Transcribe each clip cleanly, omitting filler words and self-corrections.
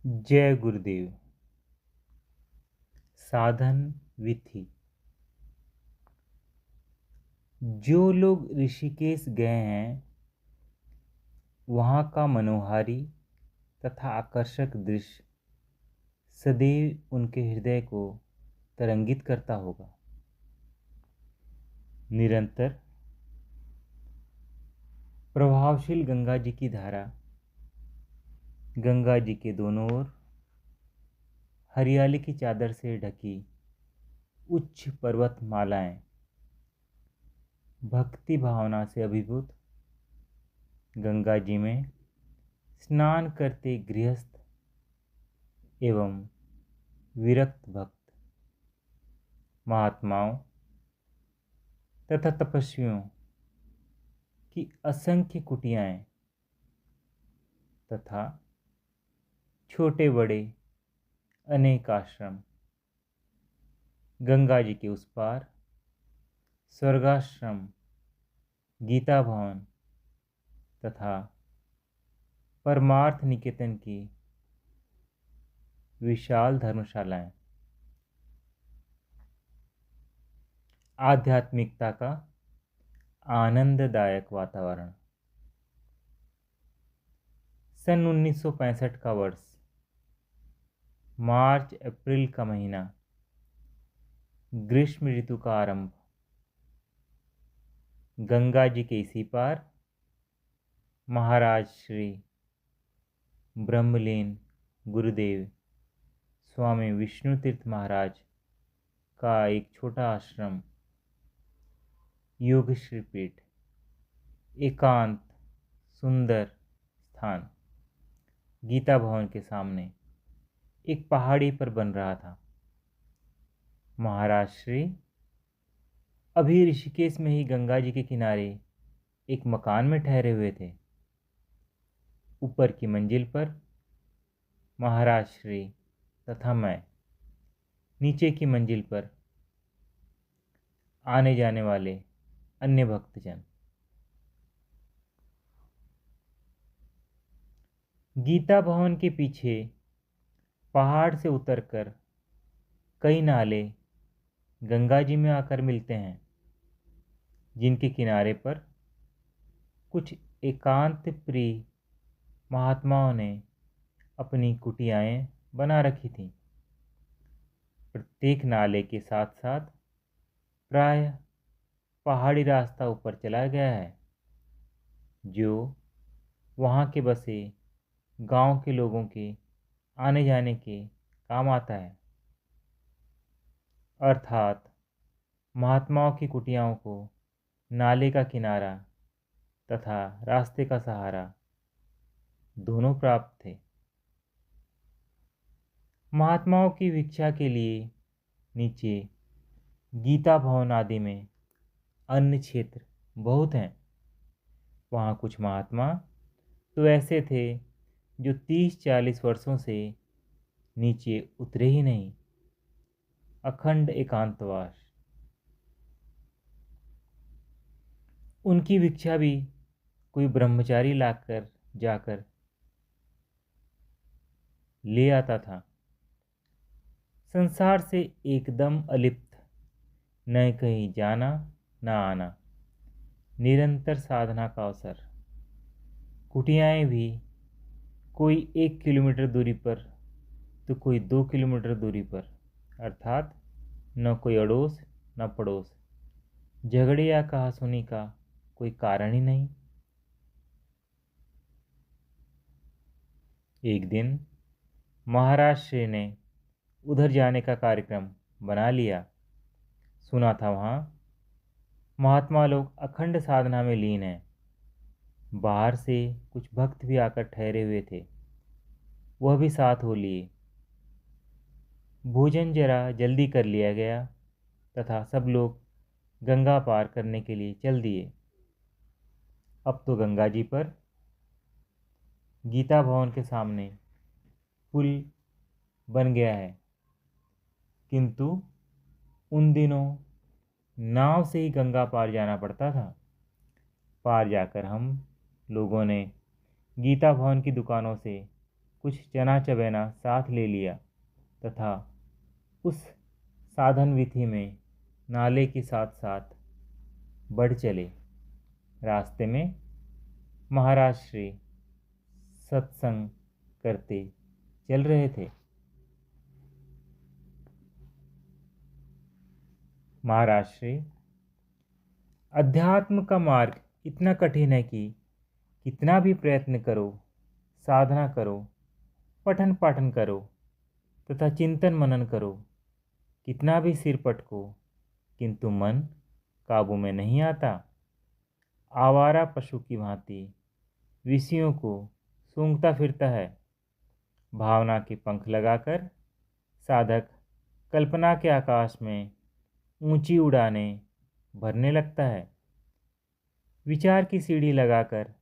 जय गुरुदेव। साधन विधि। जो लोग ऋषिकेश गए हैं वहाँ का मनोहारी तथा आकर्षक दृश्य सदैव उनके हृदय को तरंगित करता होगा। निरंतर प्रभावशील गंगा जी की धारा, गंगा जी के दोनों ओर हरियाली की चादर से ढकी उच्च पर्वतमालाएं, भक्ति भावना से अभिभूत गंगा जी में स्नान करते गृहस्थ एवं विरक्त भक्त, महात्माओं तथा तपस्वियों की असंख्य कुटियाएं तथा छोटे बड़े अनेक आश्रम, गंगा जी के उस पार स्वर्गाश्रम, गीता भवन तथा परमार्थ निकेतन की विशाल धर्मशालाएं आध्यात्मिकता का आनंददायक वातावरण। सन 1965 का वर्ष, मार्च अप्रैल का महीना, ग्रीष्म ऋतु का आरंभ। गंगा जी के इसी पार महाराज श्री ब्रह्मलीन गुरुदेव स्वामी विष्णु तीर्थ महाराज का एक छोटा आश्रम, योगश्री पीठ, एकांत सुंदर स्थान गीता भवन के सामने एक पहाड़ी पर बन रहा था। महाराज श्री अभी ऋषिकेश में ही गंगा जी के किनारे एक मकान में ठहरे हुए थे। ऊपर की मंजिल पर महाराज श्री तथा मैं, नीचे की मंजिल पर आने जाने वाले अन्य भक्तजन। गीता भवन के पीछे पहाड़ से उतरकर कई नाले गंगा जी में आकर मिलते हैं, जिनके किनारे पर कुछ एकांत प्रिय महात्माओं ने अपनी कुटियाएं बना रखी थीं। प्रत्येक नाले के साथ साथ प्रायः पहाड़ी रास्ता ऊपर चला गया है, जो वहाँ के बसे गांव के लोगों के आने जाने के काम आता है। अर्थात महात्माओं की कुटियाओं को नाले का किनारा तथा रास्ते का सहारा दोनों प्राप्त थे। महात्माओं की भिक्षा के लिए नीचे गीता भवन आदि में अन्य क्षेत्र बहुत हैं। वहाँ कुछ महात्मा तो ऐसे थे जो 30-40 वर्षों से नीचे उतरे ही नहीं। अखंड एकांतवास। उनकी भिक्षा भी कोई ब्रह्मचारी लाकर जाकर ले आता था। संसार से एकदम अलिप्त, न कहीं जाना न आना, निरंतर साधना का अवसर। कुटियाएं भी कोई 1 किलोमीटर दूरी पर तो कोई 2 किलोमीटर दूरी पर, अर्थात न कोई अड़ोस न पड़ोस, झगड़े या कहासुनी का कोई कारण ही नहीं। एक दिन महाराज श्री ने उधर जाने का कार्यक्रम बना लिया। सुना था वहाँ महात्मा लोग अखंड साधना में लीन हैं। बाहर से कुछ भक्त भी आकर ठहरे हुए थे, वह भी साथ हो लिए। भोजन जरा जल्दी कर लिया गया तथा सब लोग गंगा पार करने के लिए चल दिए। अब तो गंगा जी पर गीता भवन के सामने पुल बन गया है, किंतु उन दिनों नाव से ही गंगा पार जाना पड़ता था। पार जाकर हम लोगों ने गीता भवन की दुकानों से कुछ चना चबेना साथ ले लिया तथा उस साधन विधि में नाले के साथ साथ बढ़ चले। रास्ते में महाराज श्री सत्संग करते चल रहे थे। महाराज श्री, अध्यात्म का मार्ग इतना कठिन है कि कितना भी प्रयत्न करो, साधना करो, पठन पाठन करो तथा चिंतन मनन करो, कितना भी सिर पटको, किंतु मन काबू में नहीं आता। आवारा पशु की भांति विषयों को सूंघता फिरता है। भावना के पंख लगाकर साधक कल्पना के आकाश में ऊंची उड़ानें भरने लगता है। विचार की सीढ़ी लगाकर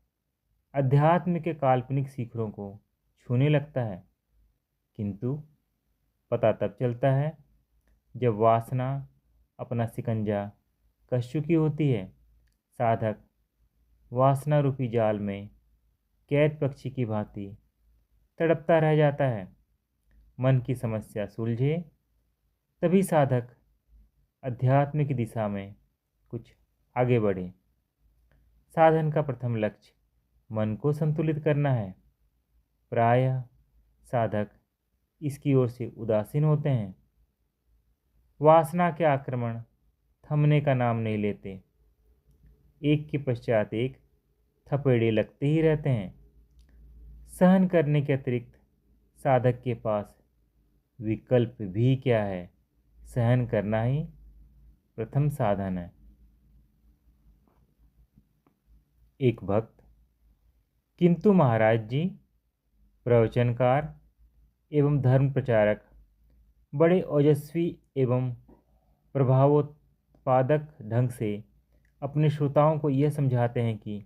अध्यात्म के काल्पनिक शिखरों को छूने लगता है, किंतु पता तब चलता है जब वासना अपना शिकंजा कस चुकी होती है। साधक वासना रूपी जाल में कैद पक्षी की भांति तड़पता रह जाता है। मन की समस्या सुलझे तभी साधक अध्यात्म की दिशा में कुछ आगे बढ़े। साधन का प्रथम लक्ष्य मन को संतुलित करना है। प्रायः साधक इसकी ओर से उदासीन होते हैं। वासना के आक्रमण थमने का नाम नहीं लेते। एक के पश्चात एक थपेड़े लगते ही रहते हैं। सहन करने के अतिरिक्त साधक के पास विकल्प भी क्या है? सहन करना ही प्रथम साधन है। एक भक्त, किंतु महाराज जी, प्रवचनकार एवं धर्म प्रचारक बड़े ओजस्वी एवं प्रभावोत्पादक ढंग से अपने श्रोताओं को यह समझाते हैं कि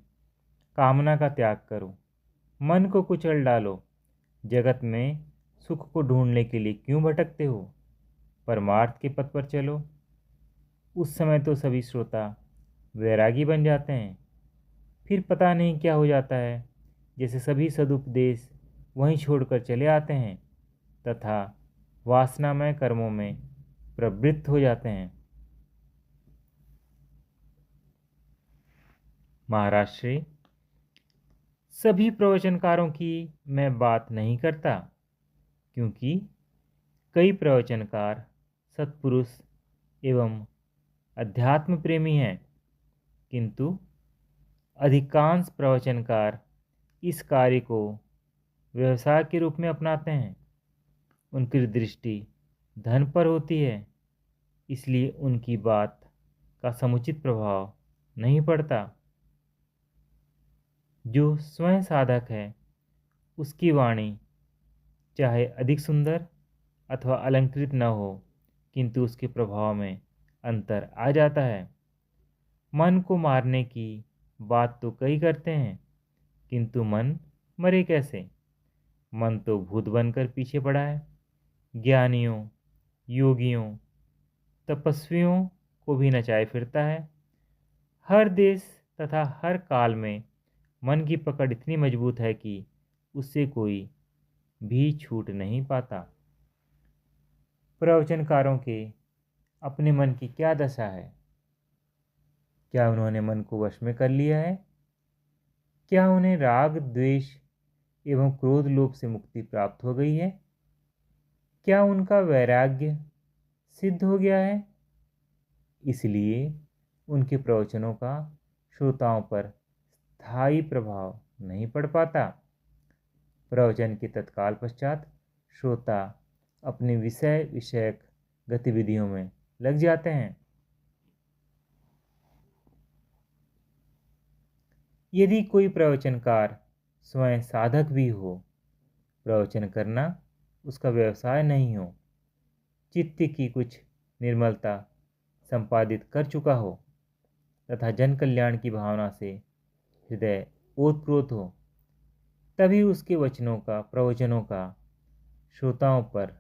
कामना का त्याग करो, मन को कुचल डालो, जगत में सुख को ढूंढने के लिए क्यों भटकते हो, परमार्थ के पथ पर चलो। उस समय तो सभी श्रोता वैरागी बन जाते हैं। फिर पता नहीं क्या हो जाता है, जैसे सभी सदुपदेश वहीं छोड़कर चले आते हैं तथा वासनामय कर्मों में प्रवृत्त हो जाते हैं। महाराज श्री, सभी प्रवचनकारों की मैं बात नहीं करता, क्योंकि कई प्रवचनकार सत्पुरुष एवं अध्यात्म प्रेमी हैं, किंतु अधिकांश प्रवचनकार इस कार्य को व्यवसाय के रूप में अपनाते हैं। उनकी दृष्टि धन पर होती है, इसलिए उनकी बात का समुचित प्रभाव नहीं पड़ता। जो स्वयं साधक है, उसकी वाणी चाहे अधिक सुंदर अथवा अलंकृत न हो, किंतु उसके प्रभाव में अंतर आ जाता है। मन को मारने की बात तो कई करते हैं, किंतु मन मरे कैसे? मन तो भूत बनकर पीछे पड़ा है। ज्ञानियों, योगियों, तपस्वियों को भी नचाए फिरता है। हर देश तथा हर काल में मन की पकड़ इतनी मजबूत है कि उससे कोई भी छूट नहीं पाता। प्रवचनकारों के अपने मन की क्या दशा है? क्या उन्होंने मन को वश में कर लिया है? क्या उन्हें राग, द्वेष एवं क्रोध, लोभ से मुक्ति प्राप्त हो गई है? क्या उनका वैराग्य सिद्ध हो गया है? इसलिए उनके प्रवचनों का श्रोताओं पर स्थायी प्रभाव नहीं पड़ पाता। प्रवचन के तत्काल पश्चात श्रोता अपने विषय विषयक गतिविधियों में लग जाते हैं। यदि कोई प्रवचनकार स्वयं साधक भी हो, प्रवचन करना उसका व्यवसाय नहीं हो, चित्त की कुछ निर्मलता संपादित कर चुका हो तथा जन कल्याण की भावना से हृदय ओतप्रोत हो, तभी उसके वचनों का, प्रवचनों का श्रोताओं पर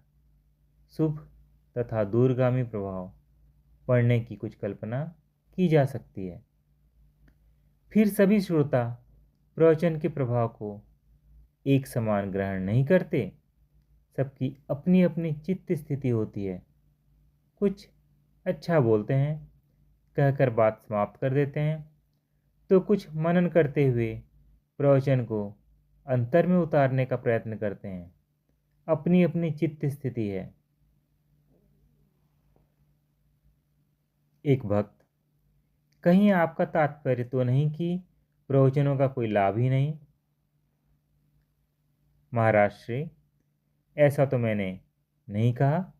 शुभ तथा दूरगामी प्रभाव पड़ने की कुछ कल्पना की जा सकती है। फिर सभी श्रोता प्रवचन के प्रभाव को एक समान ग्रहण नहीं करते। सबकी अपनी अपनी चित्त स्थिति होती है। कुछ अच्छा बोलते हैं, कहकर बात समाप्त कर देते हैं, तो कुछ मनन करते हुए प्रवचन को अंतर में उतारने का प्रयत्न करते हैं। अपनी अपनी चित्त स्थिति है। एक भक्त, कहीं आपका तात्पर्य तो नहीं कि प्रवचनों का कोई लाभ ही नहीं? महाराज श्री, ऐसा तो मैंने नहीं कहा।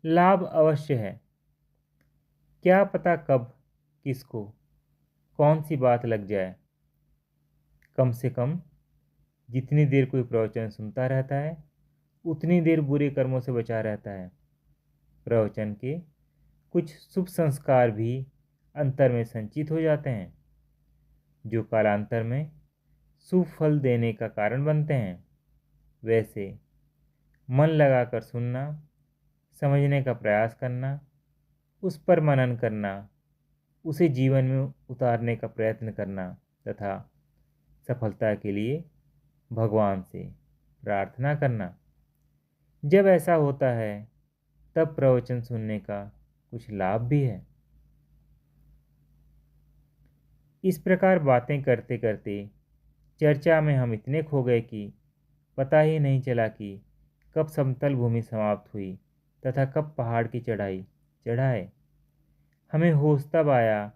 लाभ अवश्य है। क्या पता कब किसको कौन सी बात लग जाए। कम से कम जितनी देर कोई प्रवचन सुनता रहता है उतनी देर बुरे कर्मों से बचा रहता है। प्रवचन के कुछ शुभ संस्कार भी अंतर में संचित हो जाते हैं, जो कालांतर में शुभ फल देने का कारण बनते हैं। वैसे मन लगाकर सुनना, समझने का प्रयास करना, उस पर मनन करना, उसे जीवन में उतारने का प्रयत्न करना तथा सफलता के लिए भगवान से प्रार्थना करना, जब ऐसा होता है तब प्रवचन सुनने का कुछ लाभ भी है। इस प्रकार बातें करते करते चर्चा में हम इतने खो गए कि पता ही नहीं चला कि कब समतल भूमि समाप्त हुई तथा कब पहाड़ की चढ़ाई चढ़ाए। हमें होश तब आया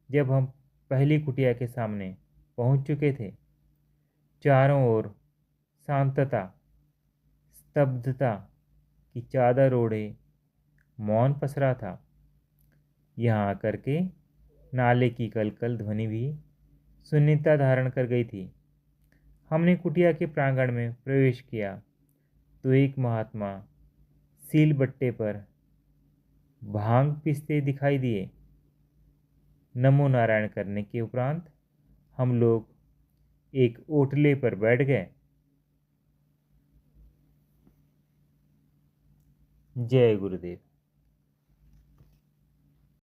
जब हम पहली कुटिया के सामने पहुंच चुके थे। चारों ओर शांतता, स्तब्धता की चादर ओढ़े मौन पसरा था। यहाँ आकर के नाले की कलकल ध्वनि भी शून्यता धारण कर गई थी। हमने कुटिया के प्रांगण में प्रवेश किया तो एक महात्मा सील बट्टे पर भांग पीसते दिखाई दिए। नमो नारायण करने के उपरांत हम लोग एक ओटले पर बैठ गए। जय गुरुदेव।